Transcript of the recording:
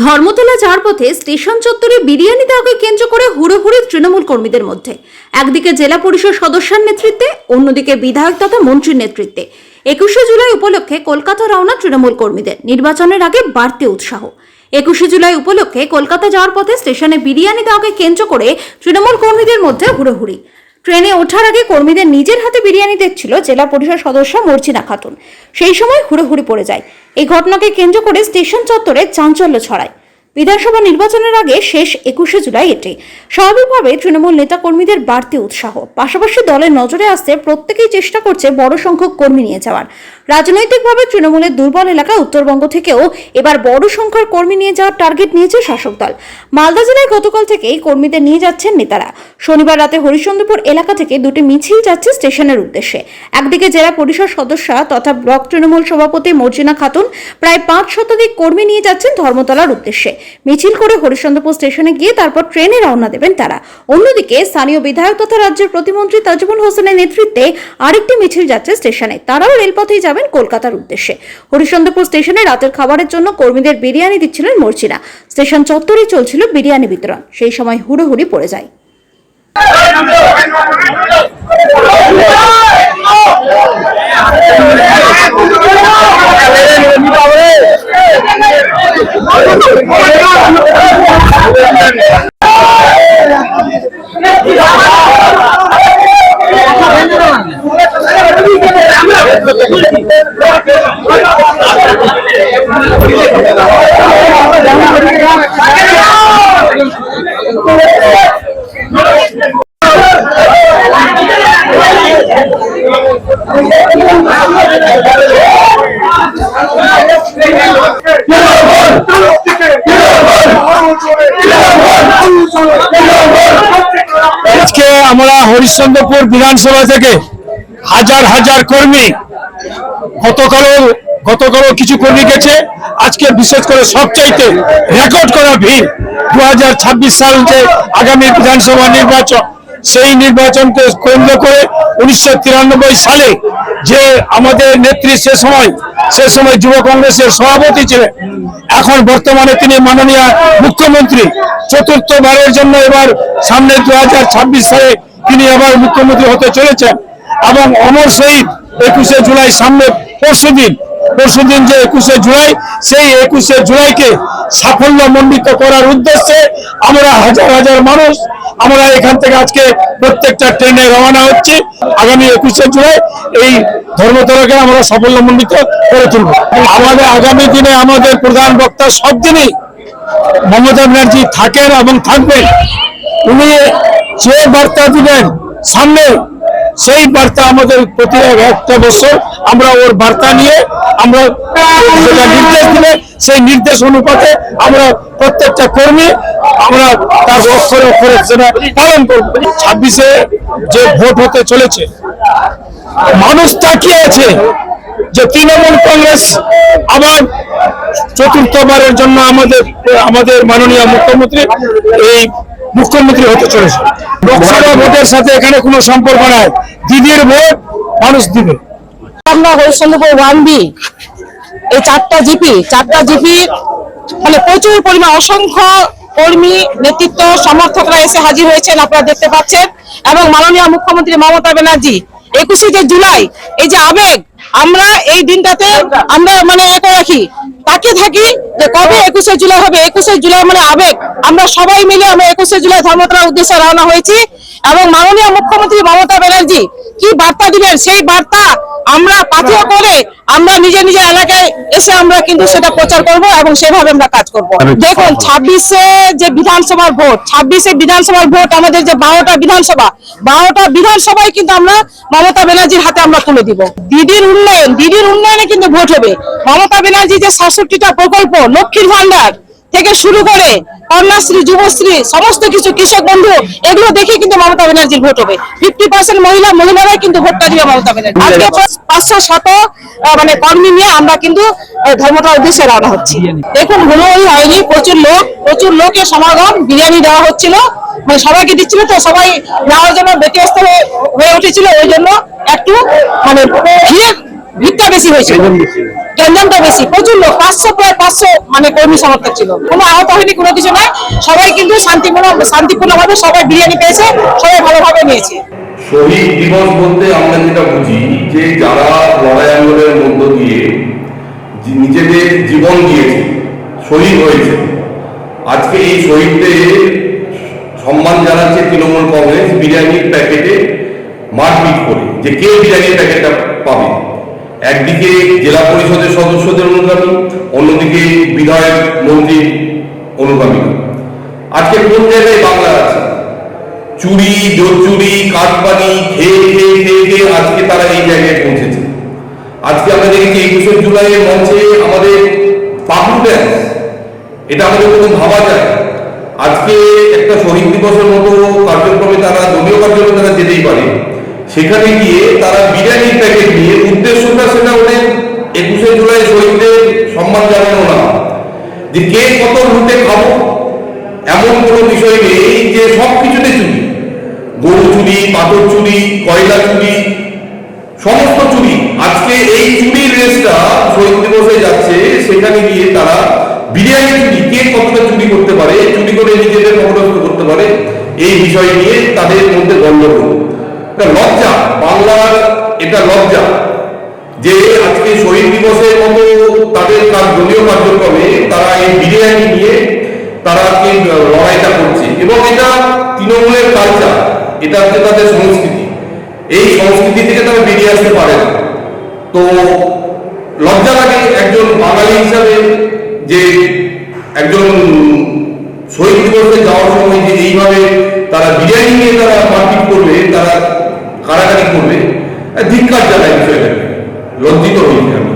ধর্মতলা যাওয়ার পথে স্টেশন চত্বরে বিরিয়ানি দেওয়াকে কেন্দ্র করে হুড়োহুড়ি তৃণমূল কর্মীদের মধ্যে। একদিকে জেলা পরিষদ সদস্যের নেতৃত্বে, অন্যদিকে বিধায়ক তথা মন্ত্রীর নেতৃত্বে 21শে জুলাই উপলক্ষে কলকাতা রওনা তৃণমূল কর্মীদের। নির্বাচনের আগে বাড়তি উৎসাহ। 21শে জুলাই উপলক্ষে কলকাতা যাওয়ার পথে স্টেশনে বিরিয়ানি দেওয়াকে কেন্দ্র করে তৃণমূল কর্মীদের মধ্যে হুড়োহুড়ি। ট্রেনে ওঠার আগে কর্মীদের নিজের হাতে বিরিয়ানি দিচ্ছিল জেলা পরিষদ সদস্য মর্জিনা খাতুন। সেই সময় হুড়োহুড়ি পড়ে যায়। এই ঘটনাকে কেন্দ্র করে স্টেশন চত্বরে চাঞ্চল্য ছড়ায়। বিধানসভা নির্বাচনের আগে শেষ 21শে জুলাই এটি। স্বাভাবিকভাবে তৃণমূল নেতা কর্মীদের বাড়তি উৎসাহ। পাশাপাশি দলের নজরে আসতে প্রত্যেকেই চেষ্টা করছে বড় সংখ্যক কর্মী নিয়ে যাওয়ার। রাজনৈতিকভাবে তৃণমূলের দুর্বল এলাকা উত্তরবঙ্গ থেকেও এবার বড় সংখ্যার কর্মী নিয়ে যাওয়ার টার্গেট নিয়েছে শাসক দল। মালদা জেলায় গতকাল থেকেই কর্মীদের নিয়ে যাচ্ছেন নেতারা। শনিবার রাতে হরিশ্চন্দ্রপুর এলাকা থেকে দুটি মিছিল যাচ্ছে স্টেশনের উদ্দেশ্যে। একদিকে জেলা পরিষদ সদস্য তথা ব্লক তৃণমূল সভাপতি মর্জিনা খাতুন প্রায় 5 শতাধিক কর্মী নিয়ে যাচ্ছেন ধর্মতলার উদ্দেশ্যে। মিছিল করে হরিশ্চন্দ্রপুর স্টেশনে গিয়ে তারপর ট্রেনে রওনা দেবেন তারা। অন্যদিকে স্থানীয় বিধায়ক তথা রাজ্যের প্রতিমন্ত্রী তাজুবুল হোসেনের নেতৃত্বে আরেকটি মিছিল যাচ্ছে স্টেশনে। তারাও রেলপথেই যাবেন কলকাতার উদ্দেশ্যে। হরিশ্চন্দ্রপুর স্টেশনে রাতের খাবারের জন্য কর্মীদের বিরিয়ানি দিচ্ছিলেন মর্জিনা। স্টেশন চত্বরে চলছিল বিরিয়ানি বিতরণ। সেই সময় হুড়োহুড়ি পড়ে যায়। আজকে আমরা হরিশ্চন্দ্রপুর বিধানসভা থেকে হাজার হাজার কর্মী, গতকালও কিছু কর্মী গেছে, আজকে বিশেষ করে সবচাইতে রেকর্ড করা ভিড়। 2026 সাল যে আগামী বিধানসভা নির্বাচন, সেই নির্বাচনকে কেন্দ্র করে 1993 সালে যে আমাদের নেত্রী সে সময় যুব কংগ্রেসের সভাপতি ছিলেন, এখন বর্তমানে তিনি মাননীয় মুখ্যমন্ত্রী। চতুর্থবারের জন্য এবার সামনে 2026 সালে তিনি আবার মুখ্যমন্ত্রী হতে চলেছেন। এবং অমর শহীদ 21শে জুলাই সামনে পরশুদিন যে 21শে জুলাই, সেই 21শে জুলাইকে সাফল্যমণ্ডিত করার উদ্দেশ্যে আমরা হাজার হাজার মানুষ আমরা এখান থেকে আজকে প্রত্যেকটা ট্রেনে রওনা হচ্ছি। আগামী 21শে জুলাই এই ধর্মতলাকে আমরা সাফল্যমণ্ডিত করে তুলব। আমাদের আগামী দিনে আমাদের প্রধান বক্তা সব দিনই মমতা ব্যানার্জি থাকেন এবং থাকবেন। উনি যে বার্তা দিবেন সামনে, সেই বার্তা আমাদের প্রতি একটা বছর আমরা ওর বার্তা নিয়ে আমরা যেটা নির্দেশ দিলে সেই নির্দেশ অনুপাতে আমরা প্রত্যেকটা কর্মী আমরা তার অক্ষরে অক্ষরে সেটা পালন করব। 26-এ যে ভোট হতে চলেছে, মানুষ তাকিয়ে আছে যে তৃণমূল কংগ্রেস আবার চতুর্থবারের জন্য আমাদের মাননীয় মুখ্যমন্ত্রী মুখ্যমন্ত্রী হতে চলেছে। লোকসভা ভোটের সাথে এখানে কোনো সম্পর্ক নাই। দিদির ভোট মানুষ দিবে। আমরা হরিশ্চন্দ্রপুর 1B এই 4টা জিপি মানে প্রচুর পরিমাণ অসংখ্য কর্মী, নেতৃত্ব, সমর্থকরা এসে হাজির হয়েছেন, আপনারা দেখতে পাচ্ছেন। এবং মাননীয় মুখ্যমন্ত্রী মমতা ব্যানার্জি 21শে জুলাই এই যে আবেগ, আমরা এই দিনটাতে আমরা মানে একা রাখি, তাকিয়ে থাকি যে কবে 21শে জুলাই হবে। 21শে জুলাই মানে আবেগ। আমরা সবাই মিলে আমরা 21শে জুলাই ধর্মতলার উদ্দেশ্যে রওনা হয়েছি। এবং মাননীয় মুখ্যমন্ত্রী মমতা ব্যানার্জি কি বার্তা দিবেন, সেই বার্তা আমরা পাথেয় করে আমরা নিজের এলাকায় এসে আমরা কিন্তু সেটা প্রচার করব এবং সেভাবে আমরা কাজ করব। দেখুন 26-এ যে বিধানসভার ভোট, 26-এ বিধানসভার ভোট, আমাদের যে 12টা বিধানসভায় কিন্তু আমরা মমতা ব্যানার্জির হাতে আমরা তুলে দিব। দিদির উন্নয়নে কিন্তু ভোট হবে। মমতা ব্যানার্জি যে 67টা প্রকল্প, লক্ষ্মীর ভান্ডার, থেকে শুরু করে কন্যাশ্রী, যুবশ্রী, সমস্ত কিছু, কৃষক বন্ধু, এগুলো দেখে কিন্তু মমতা ব্যানার্জির ভোট হবে। 50% মহিলারাই কিন্তু ভোটটা দিবে মমতা ব্যানার্জি। আজকে 500 মানে কর্মী নিয়ে আমরা কিন্তু ধর্মতলার উদ্দেশ্যে রওনা হচ্ছি। দেখুন, হুড়োহুড়ি হয়নি, প্রচুর লোকের সমাগম, বিরিয়ানি দেওয়া হচ্ছিল, মানে সবাইকে দিচ্ছিল, তো সবাই নেওয়ার জন্য ব্যতিব্যস্ত হয়ে উঠেছিল। ওই জন্য একটু মানে ভিড়টা বেশি হয়েছিল, গঞ্জামটা বেশি, প্রচুর লোক, প্রায় 500 মানে কর্মী সমর্থক ছিল। কোনো আহত হয়নি, কোনো কিছু নয়, সবাই কিন্তু শান্তিপূর্ণভাবে সবাই বিরিয়ানি পেয়েছে, সবাই ভালোভাবে নিয়েছে। শহীদ দিবস বলতে আমরা যেটা বুঝি যে যারা লড়াই আন্দোলনের মধ্য দিয়ে নিজেদের জীবন দিয়েছে, শহীদ হয়েছে, আজকে এই শহীদদের সম্মান জানাচ্ছে তৃণমূল কংগ্রেস বিরিয়ানির প্যাকেটে মারপিট করে, যে কে বিরিয়ানির প্যাকেটটা পাবে। একদিকে জেলা পরিষদের সদস্যদের অনুগামী, অন্যদিকে বিধায়ক মন্ত্রীর অনুগামী। আজকে কোন জায়গায় বাংলা আছে? চুরি, জোরচুরি, কাঠপানি খেয়ে আজকে তারা এই জায়গায় পৌঁছেছে। আজকে আমরা দেখেছি 21শে জুলাইয়ের মঞ্চে আমাদের পাগলু ড্যান্স, এটা আমাদের কোনো ভাবা যায়? আজকে একটা শহীদ দিবসের মতো কার্যক্রমে তারা, দলীয় কার্যক্রমে তারা যেতেই পারে, সেখানে গিয়ে তারা বিরিয়ানির প্যাকেট নিয়ে, উদ্দেশ্যটা সেটা ওদের 21শে জুলাই শহীদদের সম্মান জানানো না, যে কে কত লুটে খাবো এমন কোনো বিষয় নেই, যে সব কিছুতে চুরি, গরু চুরি, পাথর চুরি, কয়লা চুরি, সমস্ত চুরি। আজকে এই চুরির রেসটা শহীদ দিবসে যাচ্ছে, সেখানে গিয়ে তারা বিরিয়ানি চুরি, কে কতটা চুরি করতে পারে, চুরি করে নিজেদের অপরাধ করতে পারে, এই বিষয় নিয়ে তাদের মধ্যে গন্ডগোল। এটা লজ্জা, বাংলার এটা লজ্জা যে আজকে শহীদ দিবসের মতো তাদের দলীয় কার্যক্রমে তারা এই বিরিয়ানি নিয়ে তারা লড়াইটা করছে, এবং এটা তৃণমূলের কালচার, এটা হচ্ছে তাদের সংস্কৃতি। এই সংস্কৃতি থেকে তারা বেরিয়ে আসতে পারে না। তো লজ্জা লাগে একজন বাঙালি হিসাবে, যে একজন শহীদ দিবসে যাওয়ার সময় যে এইভাবে তারা বিরিয়ানি নিয়ে তারা মারপিট করবে, তারা কারাকারি করবে, ধিক্কার জানায় বিষয়টাকে। লজ্জিত হয়েছি আমি।